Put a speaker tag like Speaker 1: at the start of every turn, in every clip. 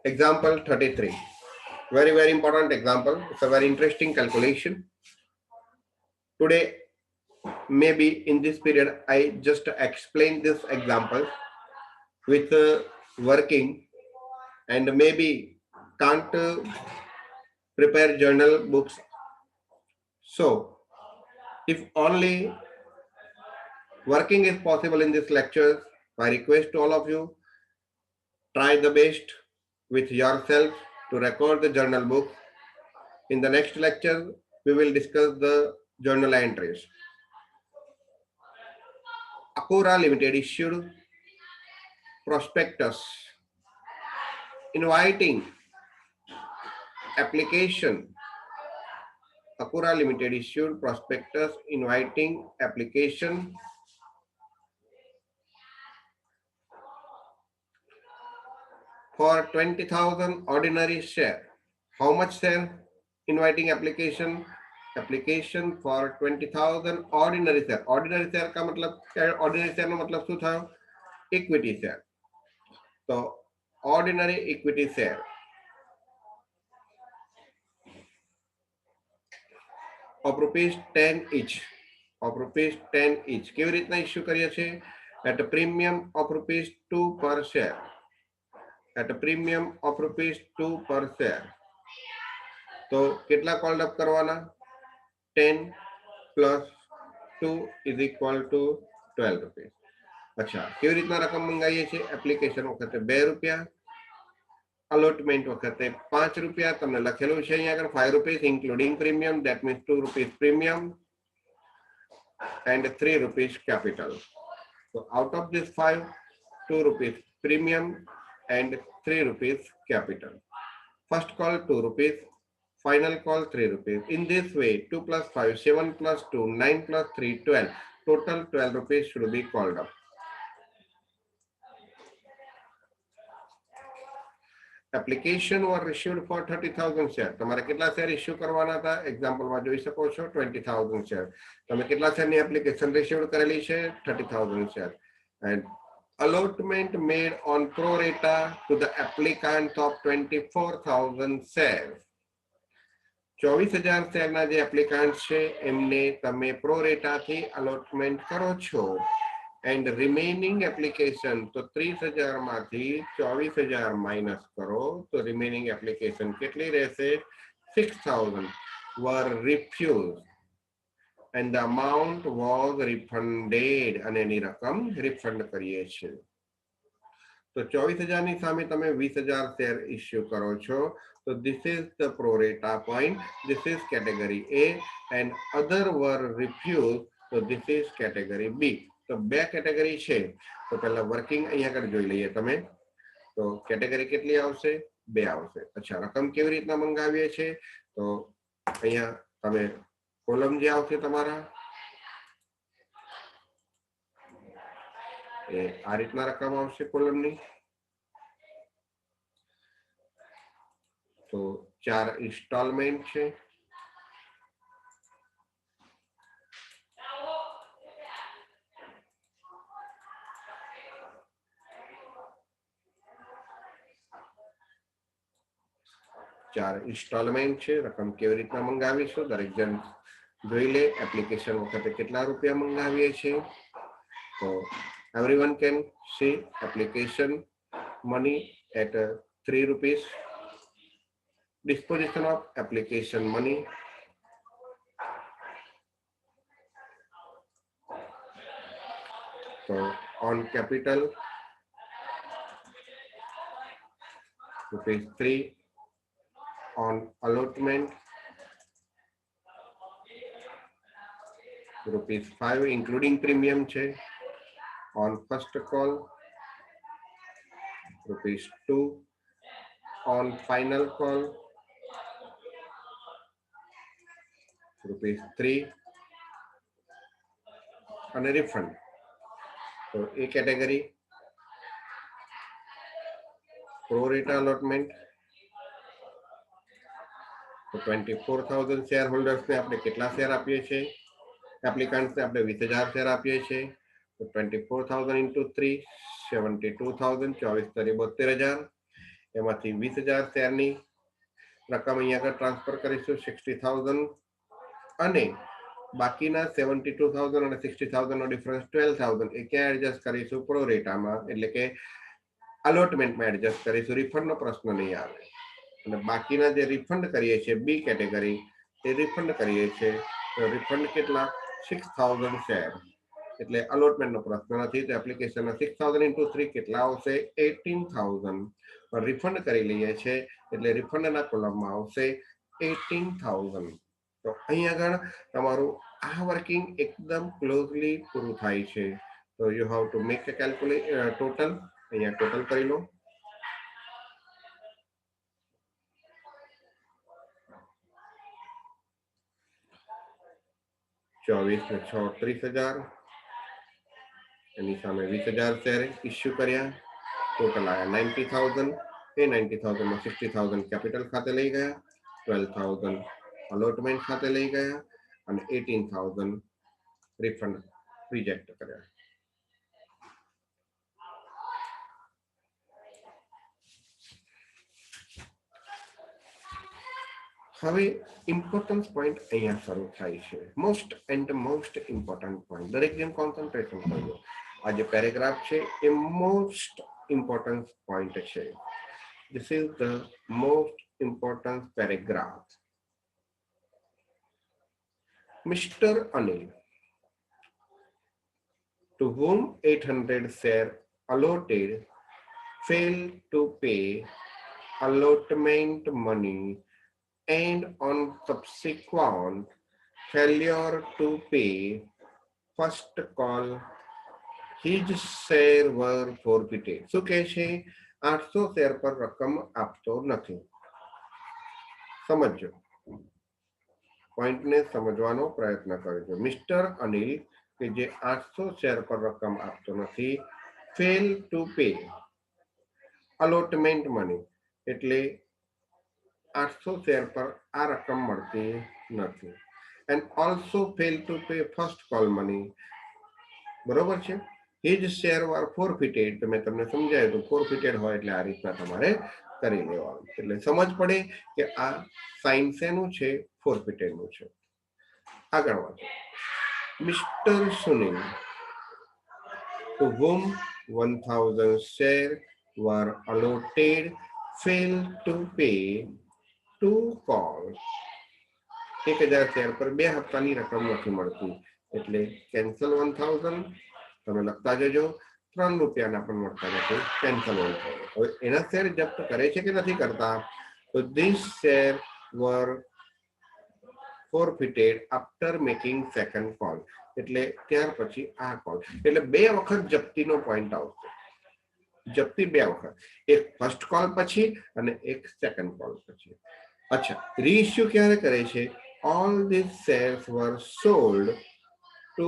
Speaker 1: Example 33. Very important example. It's a very interesting calculation. Today, maybe in this period, I just explain this example with working, and maybe can't prepare journal books. So, if only working is possible in this lecture, I request to all of you, try the best with yourself to record the journal book. In the next lecture, we will discuss the journal entries. Acora Limited issued prospectus inviting application. Acora Limited issued prospectus inviting application for 20,000 ordinary share. How much share? Inviting application for 20,000 ordinary share. Ordinary share का मतलब ordinary share નો मतलब શું થયો? Equity share. So ordinary equity share of rupees 10 each. Of rupees 10 each. કેવી રીતના issue કરીએ છીએ? At a premium of rupees 2 per share. At a premium of rupees 2 per share. તો કેટલા કોલ્ડ અપ કરવાના? 10 plus 2 is equal to 12 rupees. અચ્છા, કેવી રીતના રકમ મંગાવીએ છીએ? એપ્લિકેશન વખતે 2 રૂપિયા, અલોટમેન્ટ વખતે 5 રૂપિયા. તમને લખેલું છે અહીંયા આગળ 5 rupees including premium, that means 2 rupees premium and 3 rupees capital. So out of this 5, 2 rupees premium and 3 rupees capital. First call 2 rupees, final call 3 rupees. In this way, 2 plus 5, 7 plus 2, 9 plus 3, 12. Total 12 rupees should be called up. Application were issued for 30,000 share. તમારે કેટલા share issue કરવાના હતા? એક્ઝામ્પલમાં જોઈ શકો છો 20,000 share. તમે કેટલા શેરની application receive કરેલી છે? 30,000 share. And allotment made on pro rata to the applicants of 24,000 shares. 24,000 શેરના જે એપ્લિકન્ટ છે એમને તમે પ્રો રેટાથી અલોટમેન્ટ કરો છો. And remaining application, તો 30,000 માંથી 24,000 માઇનસ કરો તો remaining application કેટલી રહેશે? 6,000 were refused and the amount was refunded. અને એની રકમ રિફંડ કરીએ છીએ. તો 24,000 ની સામે તમે 20,000 શેર ઇસ્યુ કરો છો. તો this is the pro rata point. This is category A and other were refused. So this is category B. તો બે કેટેગરી છે. તો પહેલા વર્કિંગ અહીંયા આગળ જોઈ લઈએ તમે. તો કેટેગરી કેટલી આવશે? 2 આવશે. અચ્છા, રકમ કેવી રીતના મંગાવીએ છે? તો અહીંયા તમે કોલમ જે આવશે તમારા એ આ રીતના રકમ આવશે કોલમની. તો 4 ઇન્સ્ટોલમેન્ટ છે. ચાર ઇન્સ્ટોલમેન્ટ છે. રકમ કેવી રીતના મંગાવીશું? દરેક જણ જોઈ લે. એપ્લિકેશન વખતે કેટલા રૂપિયા મંગાવીએ છીએ? તો everyone can see application money at 3 rupees. Disposition of application money. So on capital rupees 3. On allotment rupees 5 including premium છે. On first call rupees 2. On final call rupees 3 and a refund. So A category pro rata allotment. તો 24,000 share હોલ્ડર્સને આપણે કેટલા share આપીએ છીએ? એપ્લિકન્ટ્સને આપણે 20,000 share આપીએ છીએ. તો 24,000 into 3, 72,000. 24 તરી 72,000. એમાંથી 20,000 શેરની રકમ અહીંયા આગળ ટ્રાન્સફર કરીશું 60,000 અને બાકીના 72,000 અને 60,000 નો ડિફરન્સ 12,000 એ ક્યાં એડજસ્ટ કરીશું પ્રોરેટામાં એટલે કે અલોટમેન્ટમાં એડજસ્ટ કરીશું રિફંડનો પ્રશ્ન નહીં આવે અને બાકીના જે રિફંડ કરીએ છીએ બી કેટેગરી એ રિફંડ કરીએ છીએ તો રિફંડ કેટલા 6,000 શેર એટલે અલોટમેન્ટનો પ્રશ્ન નથી તો એપ્લિકેશનના 6,000 ઇન્ટુ 3 કેટલા આવશે 18,000 પણ રિફંડ કરી લઈએ છીએ એટલે રિફંડના કોલમમાં આવશે 18,000 તો અહીં આગળ તમારું આ વર્કિંગ એકદમ ક્લોઝલી પૂરું થાય છે તો you have to make a total અહીંયા ટોટલ કરી લો 24 ને 6 30,000 એની સામે 20,000 શેર ઇસ્યુ કર્યા ટોટલ આયા 90,000 એ 90,000 માં 60,000 કેપિટલ ખાતે લઈ ગયા 12,000 અલોટમેન્ટ ખાતે લઈ ગયા અને 18,000 રિફંડ રિજેક્ટ કર્યા હવે ઇમ્પોર્ટન્સ પોઈન્ટ અહીંયા શરૂ થાય છે મોસ્ટ ઇમ્પોર્ટન્ટ પોઈન્ટ દરેક જણ કોન્સન્ટ્રેશન કરજો આ જે પેરેગ્રાફ છે એ મોસ્ટ ઇમ્પોર્ટન્ટ પોઈન્ટ છે this is the most important paragraph Mr. Anil to whom 800 share allotted failed to pay allotment money and on subsequent failure to pay first call his share were forfeited શું કહે છે 800 share પર રકમ આપતો નથી સમજો પોઈન્ટને સમજવાનો પ્રયત્ન કરજો મિસ્ટર અનિલ કે જે 800 શેર પર રકમ આપતો નથી fail to pay allotment money એટલે 800 શેર પર આ રકમ મળતી નથી and also fail to pay first call money બરોબર છે હિઝ શેર વર ફોરફિટેડ તો મેં તમને સમજાવ્યું તો ફોરફિટેડ હોય એટલે આ રીતના તમારે કરી લેવાનું એટલે સમજ પડે કે આ સાઇન શેનું છે ફોરફિટેડનું છે આગળ વાંચો mister Sunil to whom 1,000 share were allotted failed to pay 2 calls 1,000 share પર 2 હપ્તાની રકમ નથી મળતી એટલે કેન્સલ 1,000 તમે લખતા જજો 3 રૂપિયાના પણ મળતા નથી કેન્સલ 1,000 હવે એના શેર જપ્ત કરે છે કે નથી કરતા તો this share were forfeited after making second call એટલે ત્યાર પછી આ કોલ એટલે બે વખત જપ્તીનો પોઈન્ટ આવશે જપ્તી બે વખત એક ફર્સ્ટ કોલ પછી અને એક સેકન્ડ કોલ પછી અચ્છા રીઇશ્યુ ક્યારે કરે છે all these shares were sold to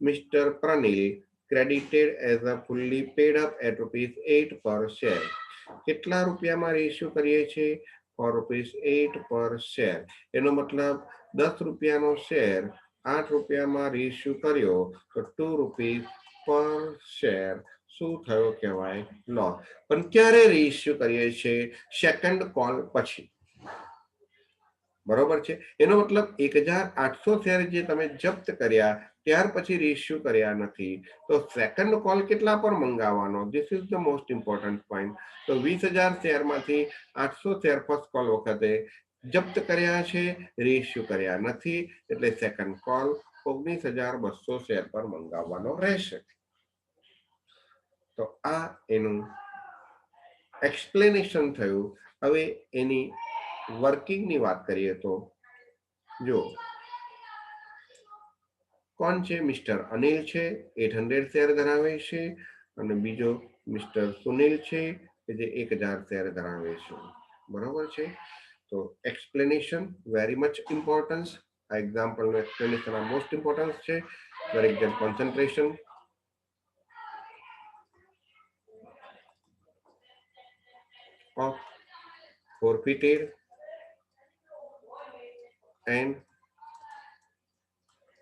Speaker 1: Mr. Pranil credited as a fully paid up at ₹8 per share કેટલા રૂપિયામાં રીઇશ્યુ કરીએ છીએ for ₹8 per share એનો મતલબ 10 રૂપિયાનો શેર 8 રૂપિયામાં રીઇશ્યુ કર્યો તો ₹2 પર શેર શું થયો કહેવાય લોસ પણ ક્યારે રીઇશ્યુ કરીએ છીએ સેકન્ડ કોલ પછી બરોબર છે એનો મતલબ 1,800 શેર જે તમે જપ્ત કર્યા ત્યાર પછી રીઇશ્યુ કર્યા નથી તો સેકન્ડ કોલ કેટલા પર મંગાવવાનો this is the most important point તો 20,000 શેરમાંથી 800 શેર ફર્સ્ટ કોલ વખતે જપ્ત કર્યા છે રીઇશ્યુ કર્યા નથી એટલે સેકન્ડ કોલ 19,200 શેર પર મંગાવવાનો રહેશે તો આ એનું એક્સપ્લેનેશન થયું હવે એની વર્કિંગની વાત કરીએ તો જો કોણ છે મિસ્ટર અનિલ છે 800 શેર ધરાવે છે અને બીજો મિસ્ટર સુનિલ છે કે જે 1,000 શેર ધરાવે છે બરોબર છે તો એક્સપ્લેનેશન વેરી મચ ઇમ્પોર્ટન્સ આ એક્ઝામ્પલનું એક્સપ્લેનેશન આ મોસ્ટ ઇમ્પોર્ટન્સ છે દરેક જણ concentration of forfeited and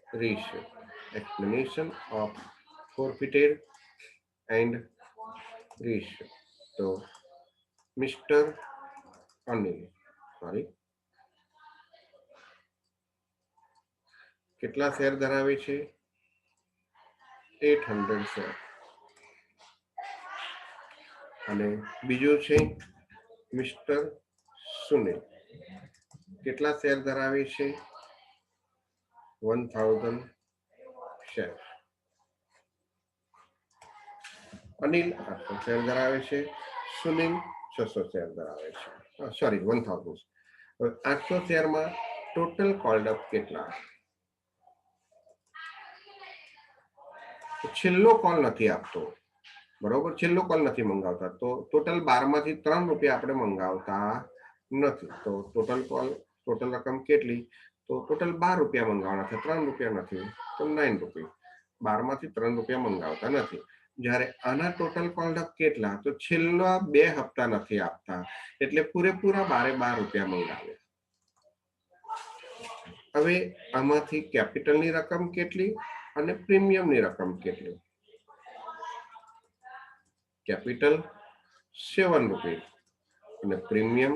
Speaker 1: reissue explanation of forfeited and reissue તો મિસ્ટર અનિલ સોરી કેટલા શેર ધરાવે છે? 800 શેર. અને બીજું છે મિસ્ટર સુનિલ કેટલા શેર ધરાવે છે? 1000 શેર. અનિલ 800 શેર ધરાવે છે, સુનિલ 600 શેર ધરાવે છે, સોરી 1000. 800 શેરમાં ટોટલ કોલ્ડ અપ કેટલા? છેલ્લો કોલ નથી આપતો, બરોબર, છેલ્લો કોલ નથી મંગાવતા, તો ટોટલ 12 માંથી 3 રૂપિયા આપણે મંગાવતા નથી, તો ટોટલ કોલ ટોટલ રકમ કેટલી? તો ટોટલ 12 રૂપિયા મંગાવવાના છે, 3 રૂપિયા નથી, તો 9 રૂપિયા. 12 માંથી 3 રૂપિયા મંગાવતા નથી. જ્યારે આના ટોટલ કોલ અપ કેટલા? તો છેલ્લા 2 હપ્તા નથી આપતા, એટલે પૂરેપૂરા 12 રૂપિયા મંગાવે. હવે આમાંથી કેપિટલની રકમ કેટલી અને પ્રીમિયમની રકમ કેટલી? કેપિટલ 7 રૂપિયા અને પ્રીમિયમ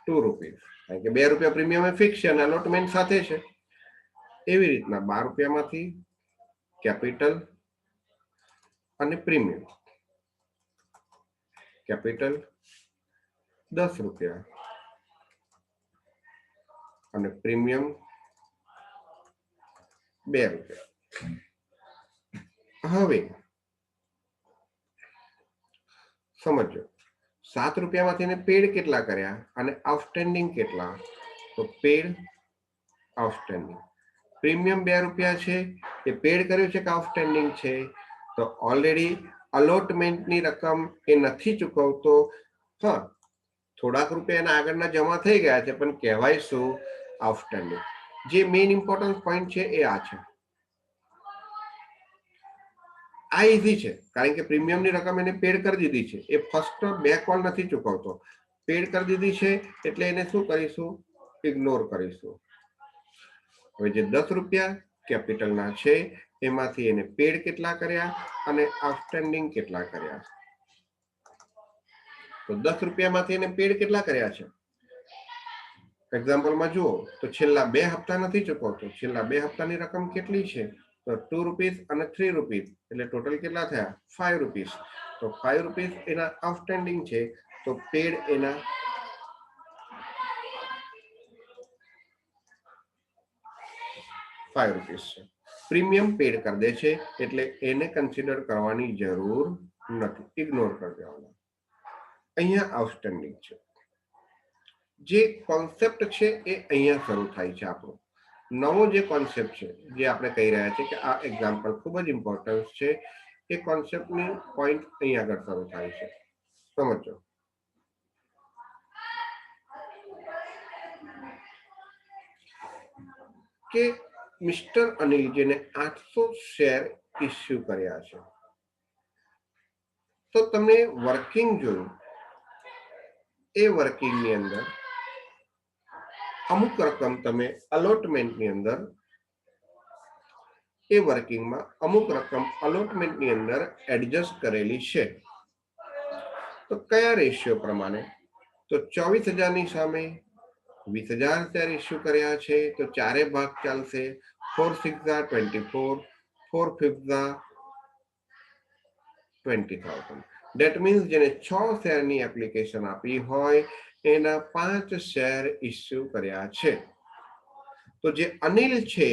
Speaker 1: 2 રૂપિયા, કારણ કે 2 રૂપિયા પ્રીમિયમ એ ફિક્સ છે અને અલોટમેન્ટ સાથે છે. એવી રીતના 12 રૂપિયામાંથી કેપિટલ અને પ્રીમિયમ. કેપિટલ 10 રૂપિયા અને પ્રીમિયમ 2 રૂપિયા. હવે સમજો 7 રૂપિયામાંથી એને પેડ કેટલા કર્યા અને આઉટસ્ટેન્ડિંગ કેટલા? તો પેડ આઉટસ્ટેન્ડિંગ. પ્રીમિયમ 2 રૂપિયા છે, એ પેડ કર્યું છે કે આઉટસ્ટેન્ડિંગ છે? તો ઓલરેડી અલોટમેન્ટની રકમ એ નથી ચૂકવતો. હા, થોડાક રૂપિયા એના આગળના જમા થઈ ગયા છે, પણ કહેવાય શું? આઉટસ્ટેન્ડિંગ. જે મેઇન ઇમ્પોર્ટન્ટ પોઈન્ટ છે એ આ છે. આ ઈઝી છે, કારણ કે પ્રીમિયમની રકમ એને પેડ કરી દીધી છે, એ ફર્સ્ટ 2 કોલ નથી ચૂકવતો, પેડ કરી દીધી છે, એટલે એને શું કરીશું? ઇગ્નોર કરીશું. હવે જે 10 રૂપિયા કેપિટલના છે એમાંથી એને પેડ કેટલા કર્યા અને આઉટસ્ટેન્ડિંગ કેટલા કર્યા? તો 10 રૂપિયામાંથી એને પેડ કેટલા કર્યા છે? એક્ઝામ્પલમાં જુઓ તો છેલ્લા 2 હપ્તા નથી ચૂકવતો, છેલ્લા 2 હપ્તાની રકમ કેટલી છે? તો 2 રૂપીસ અને 3 રૂપીસ, એટલે ટોટલ કેટલા થયા? 5 રૂપીસ. તો 5 રૂપીસ એના આઉટસ્ટેન્ડિંગ છે, તો પેડ એના 5 રૂપીસ છે. પ્રીમિયમ પેડ કરી દે છે, એટલે એને કન્સિડર કરવાની જરૂર નથી, ઇગ્નોર કરી દેવાના. અહીંયા આઉટસ્ટેન્ડિંગ છે. જે કોન્સેપ્ટ છે એ અહીંયા શરૂ થાય છે. આપણો નવો જે કોન્સેપ્ટ છે, જે આપણે કહી રહ્યા છીએ કે આ એક્ઝામ્પલ ખૂબ જ ઇમ્પોર્ટન્ટ છે, એ કોન્સેપ્ટની પોઈન્ટ અહીંયા આગળ શરૂ થાય છે. સમજો કે મિસ્ટર અનિલ જેને 800 શેર ઇસ્યુ કર્યા છે, તો તમે વર્કિંગ જોયું, એ વર્કિંગની અંદર અમુક રકમ તમે અલોટમેન્ટની અંદર, એ વર્કિંગમાં અમુક રકમ અલોટમેન્ટની અંદર એડજસ્ટ કરેલી છે. તો કયા રેશિયો પ્રમાણે? તો 24,000 ની સામે 20,000 શેર ઇસ્યુ કર્યા છે, તો 4 ભાગ ચાલશે. 4 6 24, 4 5 20,000. That means જેને 6 શેરની એપ્લિકેશન આપી હોય એના 5 શેર ઇસ્યુ કર્યા છે. તો જે અનિલ છે,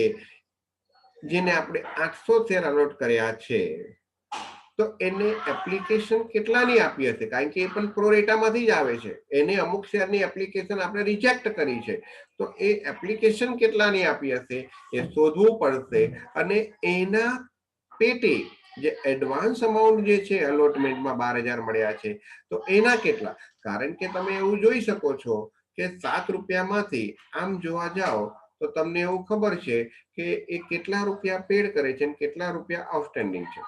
Speaker 1: જેને આપણે 800 શેર અલોટ કર્યા છે, તો એને એપ્લિકેશન કેટલાની આપી હશે? કારણ કે એ પણ પ્રોરેટામાંથી જ આવે છે, એને અમુક શેરની એપ્લિકેશન આપણે રિજેક્ટ કરી છે, તો એ એપ્લિકેશન કેટલાની આપી હશે એ શોધવું પડશે. અને એના પેટે જે એડવાન્સ અમાઉન્ટ જે છે અલોટમેન્ટમાં 12,000 મળ્યા છે, તો એના કેટલા? કારણ કે તમે એવું જોઈ શકો છો કે 7 રૂપિયામાંથી આમ જોવા જાઓ તો તમને એવું ખબર છે કે એ કેટલા રૂપિયા પેડ કરે છે અને કેટલા રૂપિયા આઉટસ્ટેન્ડિંગ છે,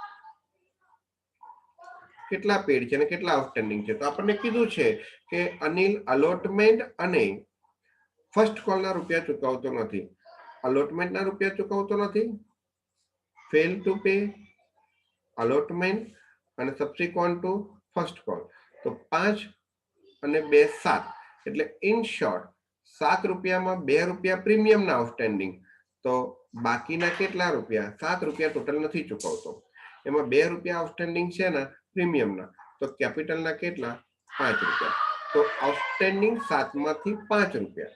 Speaker 1: કેટલા પેડ છે અને કેટલા આઉટસ્ટેન્ડિંગ છે. તો આપણને કીધું છે કે અનિલ અલોટમેન્ટ અને ફર્સ્ટ કોલના રૂપિયા ચૂકવતો નથી, અલોટમેન્ટના રૂપિયા ચૂકવતો નથી, ફેલ ટુ પે, અલોટમેન્ટ અને સબસિક્વન્ટ ટુ ફર્સ્ટ કોલ. તો 5 અને 2 7, એટલે ઇન શોર્ટ 7 રૂપિયામાં 2 રૂપિયા પ્રીમિયમના આઉટસ્ટેન્ડિંગ, તો બાકીના કેટલા રૂપિયા? 7 રૂપિયા ટોટલ નથી ચૂકવતો, એમાં 2 રૂપિયા આઉટસ્ટેન્ડિંગ છે ને પ્રીમિયમના, તો કેપિટલના કેટલા? 5 રૂપિયા. તો આઉટસ્ટેન્ડિંગ 7 માંથી 5 રૂપિયા,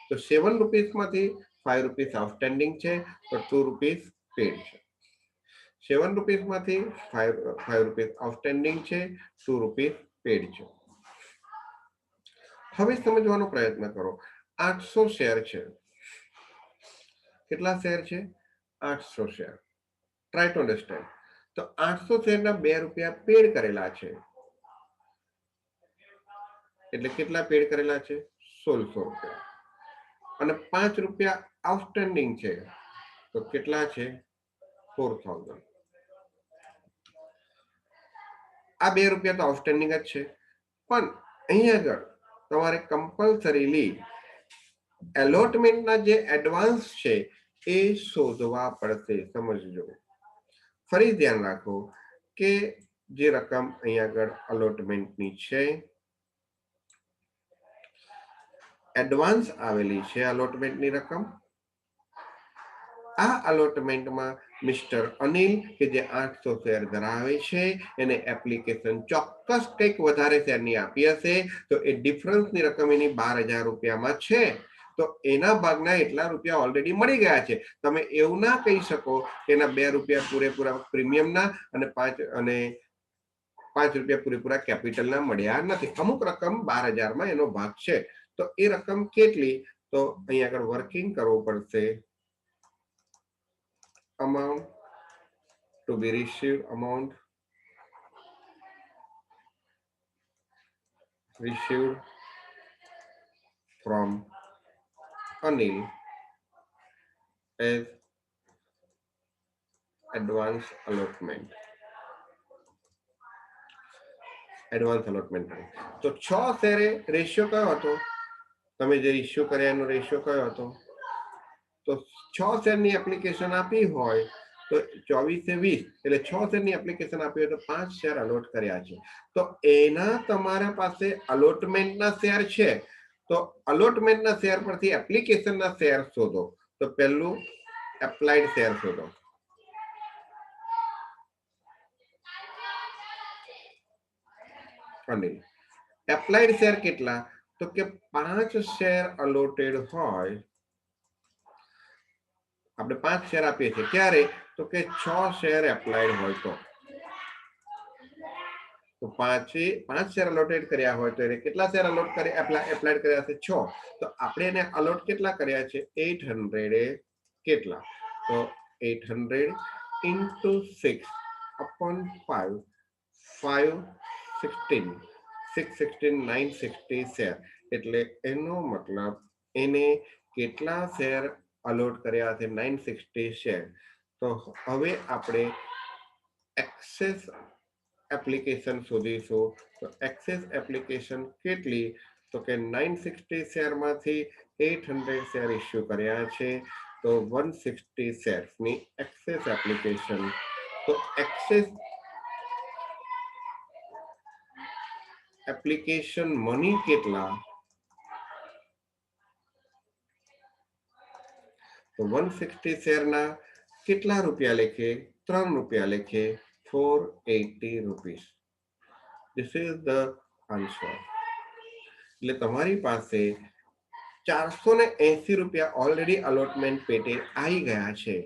Speaker 1: તો 7 રૂપીસમાંથી 5 રૂપીસ આઉટસ્ટેન્ડિંગ છે, તો 2 રૂપીસ પેડ છે. 7 રૂપીસમાંથી 5 રૂપીસ આઉટસ્ટેન્ડિંગ છે, 2 રૂપીસ પેડ છે. હવે સમજવાનો પ્રયત્ન કરો. 800 શેર છે. કેટલા શેર છે? 800 શેર. Try to understand. તો 800 શેરના 2 રૂપિયા પેડ કરેલા છે, એટલે કેટલા પેડ કરેલા છે? 1600 રૂપિયા. અને 5 રૂપિયા આઉટસ્ટેન્ડિંગ છે, તો કેટલા છે? 4000. આ 2 રૂપિયા તો આઉટસ્ટેન્ડિંગ જ છે, પણ અહીં આગળ તમારે કમ્પલસરીલી એલોટમેન્ટના જે એડવાન્સ છે એ શોધવા પડશે. સમજજો. ફરી ધ્યાન રાખો કે જે રકમ અહીં આગળ અલોટમેન્ટની છે, એડવાન્સ આવેલી છે અલોટમેન્ટની રકમ. આ અલોટમેન્ટમાં મિસ્ટર અનિલ કે જે 800 શેર ધરાવે છે એને એપ્લિકેશન ચોક્કસ કંઈક વધારે શેરની આપી હશે, તો એ ડિફરન્સની રકમ એની 12000 રૂપિયામાં છે, તો એના ભાગના એટલા રૂપિયા ઓલરેડી મળી ગયા છે. તમે એવું ના કહી શકો કે એના 2 રૂપિયા પૂરેપૂરા પ્રીમિયમના અને 5 રૂપિયા પૂરેપૂરા કેપિટલના મળ્યા નથી. અમુક રકમ 12000 એનો ભાગ છે, તો એ રકમ કેટલી? તો અહીં આગળ વર્કિંગ કરવું પડશે. amount to be received, amount received from Anil as advance allotment. Advance allotment. તો 6 શેરે રેશિયો કયો હતો? તમે જે ઇશ્યુ કર્યા એનો રેશિયો કયો હતો? તો 6 શેરની એપ્લિકેશન આપી હોય તો 24/20, એટલે 6 શેરની એપ્લિકેશન આપી હોય તો 5 શેર અલોટ કર્યા છે, તો એના તમારા પાસે અલોટમેન્ટના શેર છે, તો અલોટમેન્ટના શેર પરથી એપ્લિકેશનના શેર શોધો. તો પહેલું એપ્લાઇડ શેર શોધો. અનિલ એપ્લાઇડ શેર કેટલા? તો કે 5 શેર અલોટેડ હોય, આપણે 5 શેર આપીએ છીએ, ક્યારે? તો કે 6 શેર એપ્લાઇડ હોય તો 5 શેર અલોટેડ કર્યા હોય તો એને કેટલા શેર અલોટ કર્યા? એપ્લાઇડ કર્યા છે 6, તો આપણે એને અલોટ કેટલા કર્યા છે? 800 કેટલા? તો 800 into 6 upon 5, 516, 616, 960 શેર. એટલે એનો મતલબ એને કેટલા શેર અલોટ કર્યા છે? 960 શેર. તો હવે આપણે એક્સેસ એપ્લિકેશન શોધીશું. તો એક્સેસ એપ્લિકેશન કેટલી? તો કે 960 શેરમાંથી 800 શેર ઇસ્યુ કર્યા છે, તો 160 શેર્સની એક્સેસ એપ્લિકેશન. તો એક્સેસ એપ્લિકેશન મની કેટલા? તો 160 શેરના કેટલા રૂપિયા લેખે? 3 રૂપિયા લેખે, 480 rupees. This is the answer. એટલે તમારી પાસે 480 રૂપિયા ઓલરેડી અલોટમેન્ટ પેટે આવી ગયા છે,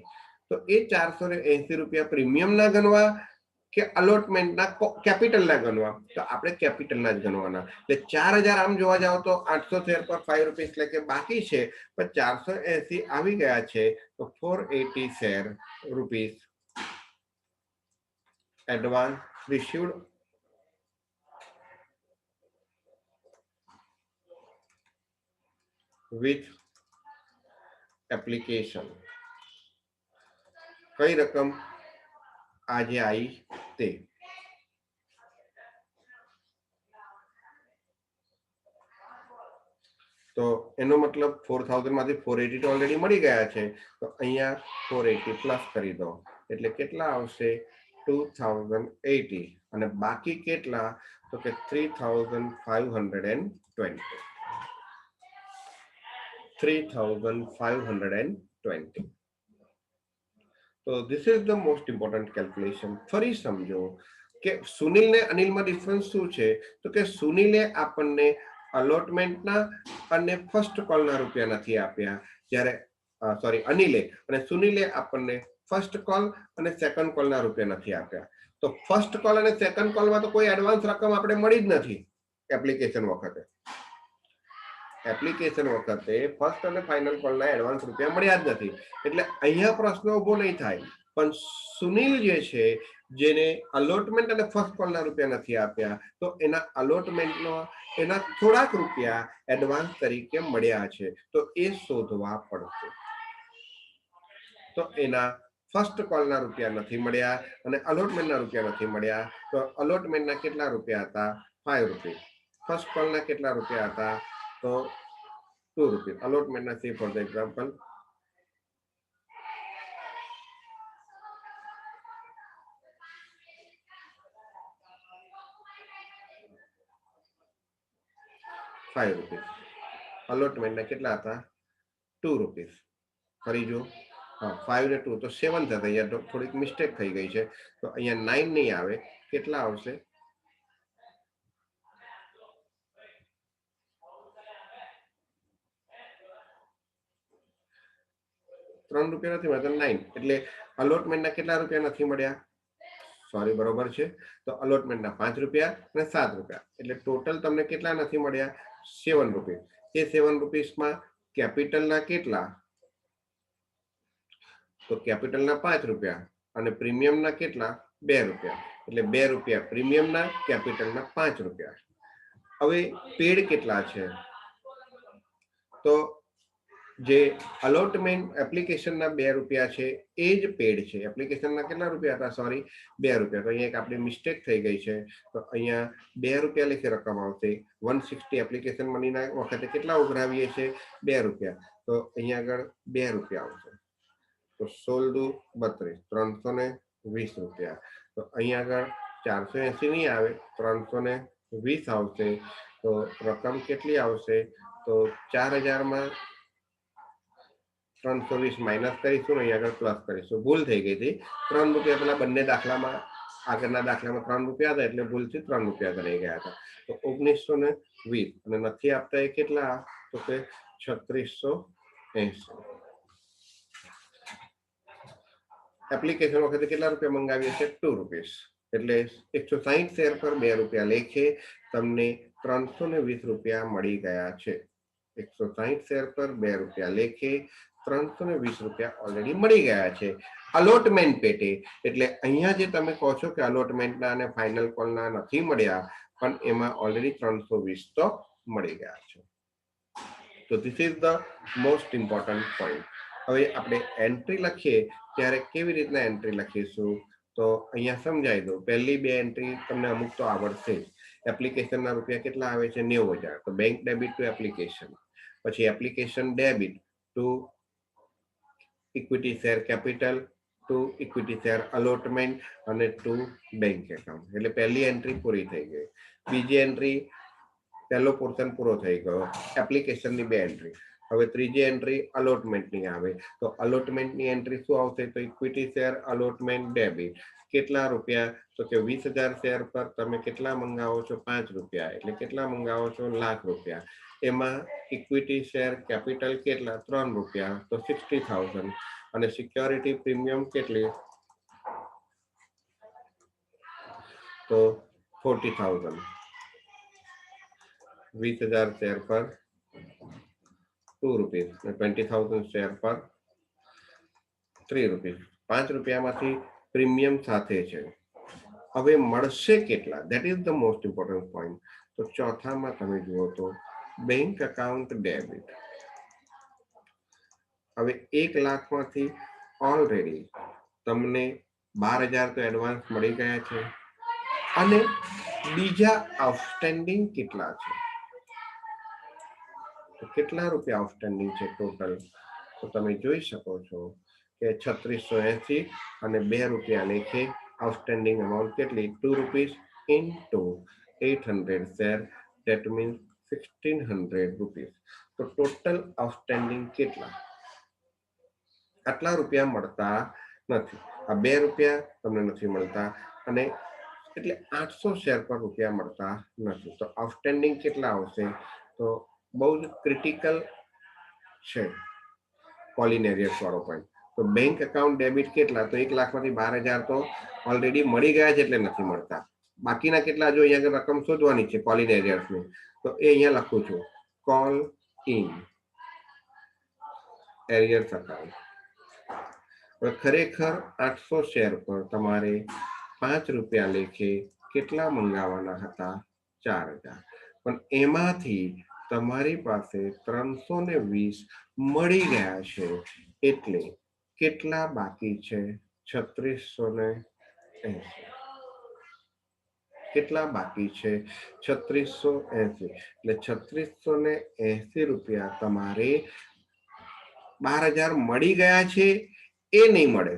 Speaker 1: તો એ 480 રૂપિયા પ્રીમિયમના ગણવા કે અલોટમેન્ટના કેપિટલના ગણવા? તો આપણે કેપિટલના જ ગણવાના. એટલે 4000 આમ જોવા જાવ તો 800 શેર પર 5 રૂપીસ લેકે બાકી છે, પણ 480 આવી ગયા છે, તો 480 share rupees advance received with application. કઈ રકમ આજે આવી તે? તો એનો મતલબ 4000 માંથી 480 તો ઓલરેડી મળી ગયા છે, તો અહીંયા 480 પ્લસ કરી દો, એટલે કેટલા આવશે? 2080 અને બાકી કેટલા તો કે 3520 3520 તો this is the most important calculation. ફરી સમજો કે સુનિલ ને અનિલ માં ડિફરન્સ શું છે તો કે સુનિલે આપણને અલોટમેન્ટના અને ફર્સ્ટ કોલના રૂપિયા નથી આપ્યા, જ્યારે સોરી અનિલે અને સુનિલે આપણને ફર્સ્ટ કોલ અને સેકન્ડ કોલના રૂપિયા નથી આપ્યા. તો ફર્સ્ટ કોલ અને સેકન્ડ કોલમાં તો કોઈ એડવાન્સ રકમ આપણે મળી જ નથી એપ્લિકેશન વખતે. એપ્લિકેશન વખતે ફર્સ્ટ અને ફાઇનલ કોલના એડવાન્સ રૂપિયા મળ્યા જ નથી, એટલે અહીંયા પ્રશ્ન ઉભો નહીં થાય. પણ સુનિલ જે છે જેને અલોટમેન્ટ અને ફર્સ્ટ કોલના રૂપિયા નથી આપ્યા, તો એના અલોટમેન્ટનો એના થોડાક રૂપિયા એડવાન્સ તરીકે મળ્યા છે, તો એ શોધવા પડશે. તો એના ફર્સ્ટ કોલના રૂપિયા નથી મળ્યા અને અલોટમેન્ટના રૂપિયા નથી મળ્યા, તો અલોટમેન્ટના કેટલા રૂપિયા હતા? 5 રૂપિયા. ફર્સ્ટ કોલના કેટલા રૂપિયા હતા? તો 2 રૂપિયા. અલોટમેન્ટના સી ફોર ધ એક્ઝામ્પલ 5 રૂપિયા. અલોટમેન્ટના કેટલા હતા? 2 રૂપિયા. ફરી જો, હા 5 ને 2 તો 7 થતા. અહીંયા થોડીક મિસ્ટેક થઈ ગઈ છે, તો અહીંયા 9 નહીં આવે. કેટલા આવશે? 3 રૂપિયા નથી મળ્યા, 9. એટલે અલોટમેન્ટના કેટલા રૂપિયા નથી મળ્યા? સોરી, બરોબર છે. તો અલોટમેન્ટના 5 રૂપિયા અને 7 રૂપિયા, એટલે ટોટલ તમને કેટલા નથી મળ્યા? 7 રૂપિયા. એ 7 રૂપિયામાં કેપિટલના કેટલા? તો કેપિટલના 5 રૂપિયા અને પ્રીમિયમના કેટલા? 2 રૂપિયા. એટલે 2 રૂપિયા પ્રીમિયમના, કેપિટલના 5 રૂપિયા. હવે પેડ કેટલા છે? તો જે અલોટમેન્ટ એપ્લિકેશનના 2 રૂપિયા છે એ જ પેડ છે. એપ્લિકેશનના કેટલા રૂપિયા હતા? સોરી, 2 રૂપિયા. તો અહીંયા એક આપણી મિસ્ટેક થઈ ગઈ છે, તો અહીંયા 2 રૂપિયા લખી રકમ આવશે. 160 એપ્લિકેશન મનીના વખતે કેટલા ઉઘરાવીએ છીએ? 2 રૂપિયા. તો અહીંયા આગળ 2 રૂપિયા આવશે. તો 16 દુ 32, 320 રૂપિયા. તો અહીંયા આગળ 480 નહીં આવે, 320 આવશે. તો રકમ કેટલી આવશે? તો 4000 320 માઇનસ કરીશું, અહીંયા આગળ પ્લસ કરીશું. ભૂલ થઈ ગઈ હતી. 3 રૂપિયા પેલા બંને દાખલામાં, આગળના દાખલામાં 3 રૂપિયા હતા, એટલે ભૂલથી 3 રૂપિયા રહી ગયા હતા. તો 1920 અને નથી આપતા એ કેટલા? તો કે 3680. એપ્લિકેશન વખતે કેટલા રૂપિયા મંગાવીએ છીએ? 2 રૂપિયા. એટલે 160 શેર પર 2 રૂપિયા લેખે તમને 320 રૂપિયા મળી ગયા છે. 160 શેર પર 2 રૂપિયા લેખે 320 રૂપિયા ઓલરેડી મળી ગયા છે અલોટમેન્ટ પેટે. એટલે અહીંયા જે તમે કહો છો કે અલોટમેન્ટના અને ફાઇનલ કોલના નથી મળ્યા, પણ એમાં ઓલરેડી 320 તો મળી ગયા છે. તો this is the most important point. હવે આપણે એન્ટ્રી લખીએ ત્યારે કેવી રીતના એન્ટ્રી લખીશું? તો અહીંયા સમજાવી દો. પહેલી 2 એન્ટ્રી તમને અમુક તો આવડશે જ. એપ્લિકેશનના રૂપિયા કેટલા આવે છે? 90000. તો બેંક ડેબિટ ટુ એપ્લિકેશન. પછી application debit to equity share capital, to equity share allotment અને ટુ બેંક એકાઉન્ટ. એટલે પહેલી એન્ટ્રી પૂરી થઈ ગઈ. બીજી એન્ટ્રી, પહેલો પોર્શન પૂરો થઈ ગયો એપ્લિકેશનની 2 એન્ટ્રી. હવે ત્રીજી એન્ટ્રી અલોટમેન્ટની આવે. તો અલોટમેન્ટની એન્ટ્રી શું આવશે? તો ઇક્વિટી શેર અલોટમેન્ટ ડેબિટ. કેટલા રૂપિયા? તો કે 20000 શેર પર તમે કેટલા મંગાવો છો? 5 રૂપિયા. એટલે કેટલા મંગાવો છો? લાખ રૂપિયા. એમાં ઇક્વિટી શેર કેપિટલ કેટલા? 3 રૂપિયા. તો 60000. અને સિક્યોરિટી પ્રીમિયમ કેટલી? તો 40000. 20000 શેર પર 2 રૂપિયા અને 20000 શેર પર 3 રૂપિયા. 5 રૂપિયામાંથી પ્રીમિયમ સાથે છે. હવે મળશે કેટલા? That is the most important point. તો ચોથામાં તમે જુઓ તો બેંક એકાઉન્ટ ડેબિટ. હવે 1 લાખમાંથી ઓલરેડી તમને 12000 તો એડવાન્સ મળી ગયા છે, અને બીજા આઉટસ્ટેન્ડિંગ કેટલા છે? તો કેટલા રૂપિયા આઉટસ્ટેન્ડિંગ છે ટોટલ? તો તમે જોઈ શકો છો કે 3680 અને 2 રૂપિયા લેખે આઉટસ્ટેન્ડિંગ અમાઉન્ટ કેટલી 2 rupees into 800 share, that means 1600 rupees. તો ટોટલ આઉટસ્ટેન્ડિંગ કેટલા? આટલા રૂપિયા મળતા નથી. આ 2 રૂપિયા તમને નથી મળતા અને એટલે 800 શેર પર રૂપિયા મળતા નથી. તો આઉટસ્ટેન્ડિંગ કેટલા આવશે? તો બહુ જ ક્રિટિકલ છે કોલિન એરિયર્સ વાળો પોઈન્ટ. તો બેંક એકાઉન્ટ ડેબિટ કેટલા? તો 1 લાખમાંથી 12,000 તો ઓલરેડી મળી ગયા છે એટલે નથી મળતા. બાકીના કેટલા જો અહીંયા રકમ શોધવાની છે કોલિન એરિયર્સની, તો એ અહીંયા લખું છું, કોલ ઇન એરિયર્સ અકાઉન્ટ. ખરેખર 800 શેર પર તમારે 5 રૂપિયા લેખે કેટલા મંગાવવાના હતા? 4,000. પણ એમાંથી તમારી પાસે 320 મળી ગયા છે એટલે કેટલા બાકી છે? 3680. કેટલા બાકી છે? 3680. એટલે 3680 રૂપિયા તમારે 12,000 મળી ગયા છે એ નહીં મળે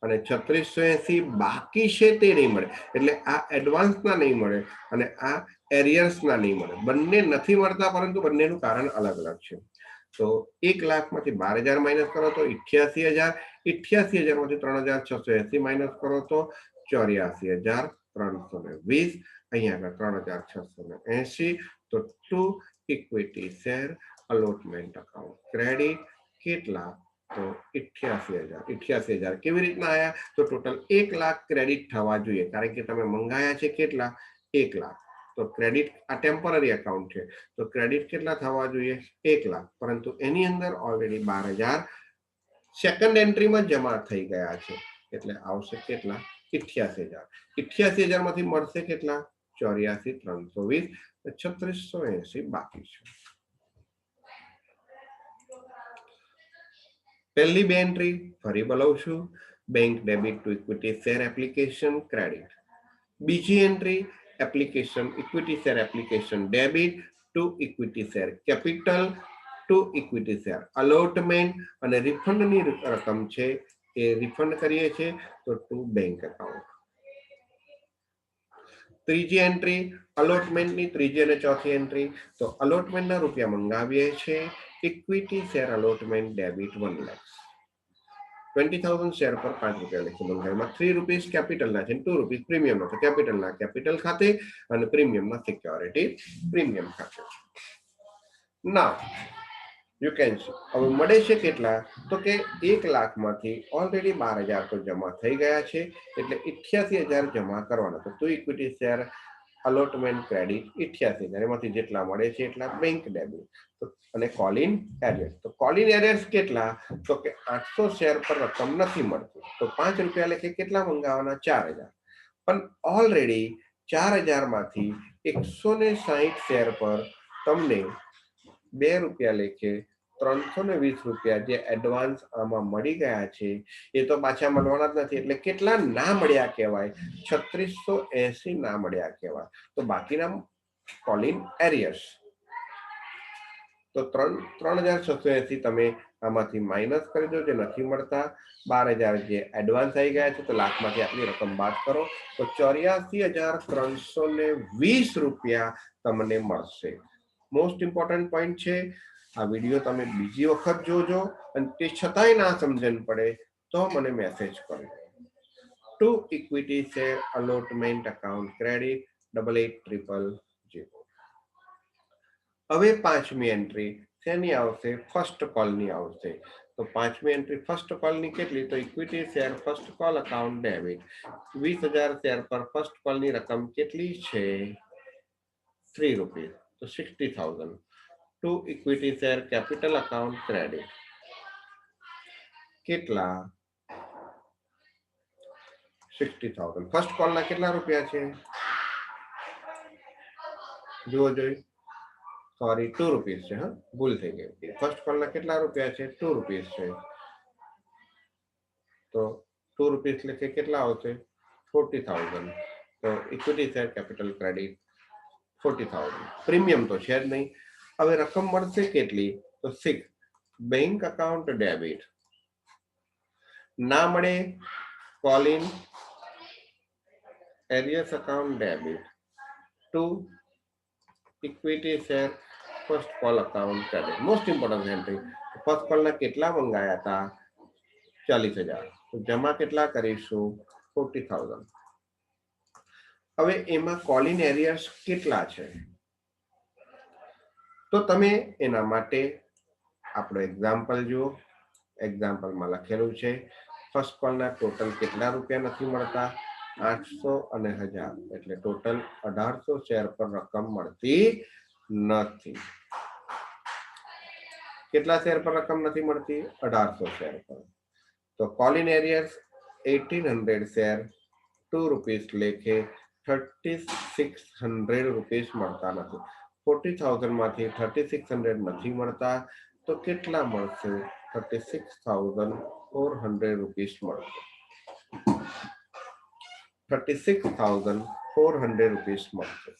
Speaker 1: અને 3680 બાકી છે તે નહીં મળે. એટલે આ એડવાન્સના નહીં મળે અને આ એરિયર્સના નહીં મળે. બંને નથી મળતા, પરંતુ બંનેનું કારણ અલગ અલગ છે. તો 1 લાખમાંથી 12,000 માઇનસ કરો તો 88,000, 88,000 માંથી 3,680 માઇનસ કરો તો 84,320. અહીંયા આગળ 3,680. તો two equity share allotment account credit કેટલા? તો 88,000. કેવી રીતના આયા? તો ટોટલ 1 લાખ ક્રેડિટ થવા જોઈએ, કારણ કે તમે મંગાયા છે કેટલા? 1 લાખ. તો ક્રેડિટ આ ટેમ્પરરી એકાઉન્ટ છે, તો ક્રેડિટ કેટલા થવા જોઈએ? 1 લાખ. પરંતુ એની અંદર ઓલરેડી 12,000 સેકન્ડ એન્ટ્રીમાં જમા થઈ ગયા છે એટલે આવશે કેટલા? 88,000. 88,000 માંથી મળશે કેટલા? 84,320. 3680 બાકી છે. પહેલી બે એન્ટ્રી ફરી બોલાવું છું, bank debit to equity share application credit. બીજી entry application equity share application debit to equity share capital to equity share allotment અને રિફંડની રકમ છે એ રિફંડ કરીએ છીએ તો ટુ બેંક એકાઉન્ટ. ત્રીજી એન્ટ્રી અલોટમેન્ટની ત્રીજી અને ચોથી એન્ટ્રી. તો અલોટમેન્ટના રૂપિયા મંગાવીએ છીએ. Equity share allotment debit 1 lakh. 20,000 share પર 5 રૂપિયા લેખે મંગાવ્યા. 3 રૂપીસ કેપિટલના છે, 2 રૂપીસ પ્રીમિયમના છે. કેપિટલના કેપિટલ ખાતે અને પ્રીમિયમના સિક્યોરિટી પ્રીમિયમ ખાતે. નાઉ યુ કેન સી હવે મળે છે કેટલા? તો કે 1 લાખમાંથી ઓલરેડી 12,000 તો જમા થઈ ગયા છે એટલે 88,000 જમા કરવાના. તો ઇક્વિટી શેર અલોટમેન્ટ ક્રેડિટ 88,000, એમાંથી જેટલા મળે છે એટલા બેંક ડેબિટ. અને કોલિન એરિયર્સ. તો કોલિન એરિયર્સ કેટલા? તો કે 800 શેર પર રકમ નથી મળતી, તો 5 રૂપિયા લેખે કેટલા મંગાવવાના? 4,000. પણ ઓલરેડી 4,000 માંથી 160 શેર પર તમને 2 રૂપિયા લેખે 320 રૂપિયા જે એડવાન્સ આમાં મળી ગયા છે એ તો પાછા મળવાના જ નથી. એટલે કેટલા ના મળ્યા કહેવાય? 3680 ના મળ્યા કહેવાય. તો બાકીના કોલિન એરિયર્સ. તો 3,680 તમે આમાંથી માઇનસ કરી દો જે નથી મળતા. 12,000 જે એડવાન્સ આવી ગયા છે તો લાખમાંથી આટલી રકમ બાદ કરો તો 84,320 રૂપિયા તમને મળશે. મોસ્ટ ઇમ્પોર્ટન્ટ પોઈન્ટ છે. આ વિડીયો તમે બીજી વખત જોજો અને તે છતાંય ના સમજણ પડે તો મને મેસેજ કરો. Two equity share allotment account credit 88,000. હવે પાંચમી એન્ટ્રી શેની આવશે? ફર્સ્ટ કોલની આવશે. તો પાંચમી એન્ટ્રી ફર્સ્ટ કોલની કેટલી? તો equity share first call account debit 20,000 share પર ફર્સ્ટ કોલની રકમ કેટલી છે? 3 રૂપીસ. તો 60,000. Two equity share capital account credit કેટલા? 60,000. ફર્સ્ટ કોલના કેટલા રૂપિયા છે? જુઓ જોઈ, સોરી 2 રૂપીસ છે. હા, ભૂલ થઈ ગઈ. ફર્સ્ટ કોલના કેટલા રૂપિયા છે? 2 રૂપીસ છે. તો 2 રૂપીસ લેખે કેટલા આવશે? 40,000. તો equity share capital credit 40,000. Premium તો છે જ નહીં. હવે રકમ મળશે કેટલી? તો 6. બેંક અકાઉન્ટ ડેબિટ ના મળે call in arrears account debit to equity share first call account credit. Most important entry. First કોલના કેટલા મંગાયા હતા? 40,000. જમા કેટલા કરીશું? 40,000. હવે એમાં કોલિંગ એરિયર્સ કેટલા છે? તો તમે એના માટે આપણો એક્ઝામ્પલ જુઓ. એક્ઝામ્પલમાં લખેલું છે ફર્સ્ટ કોલના ટોટલ કેટલા રૂપિયા નથી મળતા? 800 અને 1000, એટલે ટોટલ 1800 શેર પર રકમ મળતી નથી. કેટલા શેર પર રકમ નથી મળતી? 1800 શેર પર. તો કોલિન એરિયર્સ 1800 શેર 2 રૂપીસ લેખે 3600 રૂપીસ મળતા નથી. 40,000 માંથી 3600 નથી મળતા તો કેટલા મળશે? 36,400 રૂપીસ મળશે. 36,400 રૂપીસ મળશે.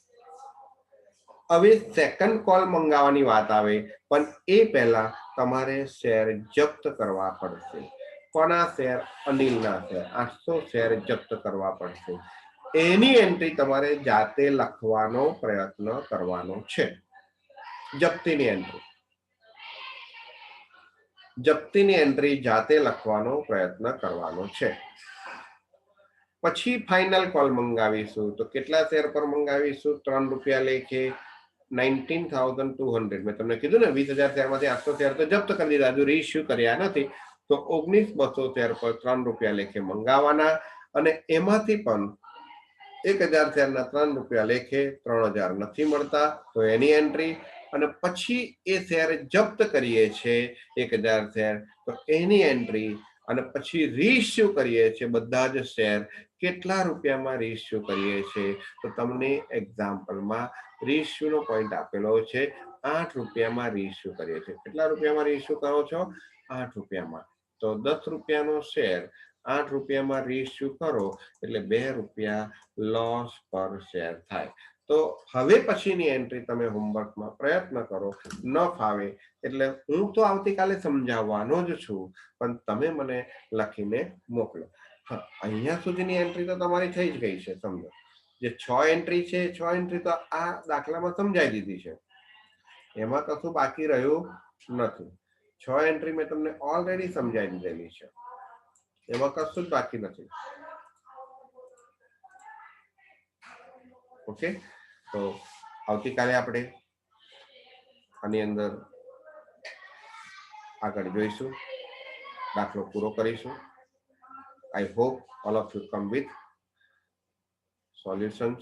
Speaker 1: હવે સેકન્ડ કોલ મંગાવવાની વાત આવે, પણ એ પહેલા તમારે શેર જપ્ત કરવા પડશે. કોના શેર? અનિલના શેર. 800 શેર જપ્ત કરવા પડશે. એની એન્ટ્રી તમારે જાતે લખવાનો પ્રયત્ન કરવાનો છે. જપ્તીની એન્ટ્રી. જપ્તીની એન્ટ્રી જાતે લખવાનો પ્રયત્ન કરવાનો છે. પછી ફાઇનલ કોલ મંગાવીશું. તો કેટલા શેર પર મંગાવીશું? 3 રૂપિયા લેખે 19,200. મેં તમને કીધું ને 20,000 શેરમાંથી 800 શેર તો જપ્ત કરી દીધા, હજુ રીઇશ્યુ કર્યા નથી. તો 19,200 શેર પર 3 રૂપિયા લેખે મંગાવવાના, અને એમાંથી પણ 1,000 શેરના 3 રૂપિયા લેખે 3,000 નથી મળતા તો એની એન્ટ્રી. અને પછી એ શેર જપ્ત કરીએ છે 1,000 શેર, તો એની એન્ટ્રી. અને પછી રીઇશ્યુ કરીએ છીએ બધા જ શેર. કેટલા રૂપિયામાં રીઇશ્યુ કરીએ છીએ? તો તમને એક્ઝામ્પલમાં રીઇશ્યુ નો પોઈન્ટ આપેલો છે. 8 રૂપિયામાં રીઇશ્યુ કરીએ છીએ. કેટલા રૂપિયામાં રીઇશ્યુ કરો છો? 8 રૂપિયામાં. તો 10 રૂપિયાનો શેર 8 રૂપિયામાં રીઇશ્યુ કરો એટલે 2 રૂપિયા લોસ પર શેર થાય. તો હવે પછીની એન્ટ્રી તમે હોમવર્કમાં પ્રયત્ન કરો. ન ફાવે એટલે હું તો આવતીકાલે સમજાવવાનો જ છું, પણ તમે મને લખીને મોકલો. હા, અહીંયા સુધીની એન્ટ્રી તો તમારી થઈ જ ગઈ છે. સમજો જે 6 એન્ટ્રી છે, 6 એન્ટ્રી તો આ દાખલામાં સમજાઈ દીધી છે. એમાં કશું બાકી રહ્યું નથી. 6 એન્ટ્રી મેં તમને ઓલરેડી સમજાવી દીધેલી છે. એમાં કશું જ બાકી નથી. ઓકે, તો આવતીકાલે આપણે આની અંદર આગળ જોઈશું, દાખલો પૂરો કરીશું. I hope all of you come with solutions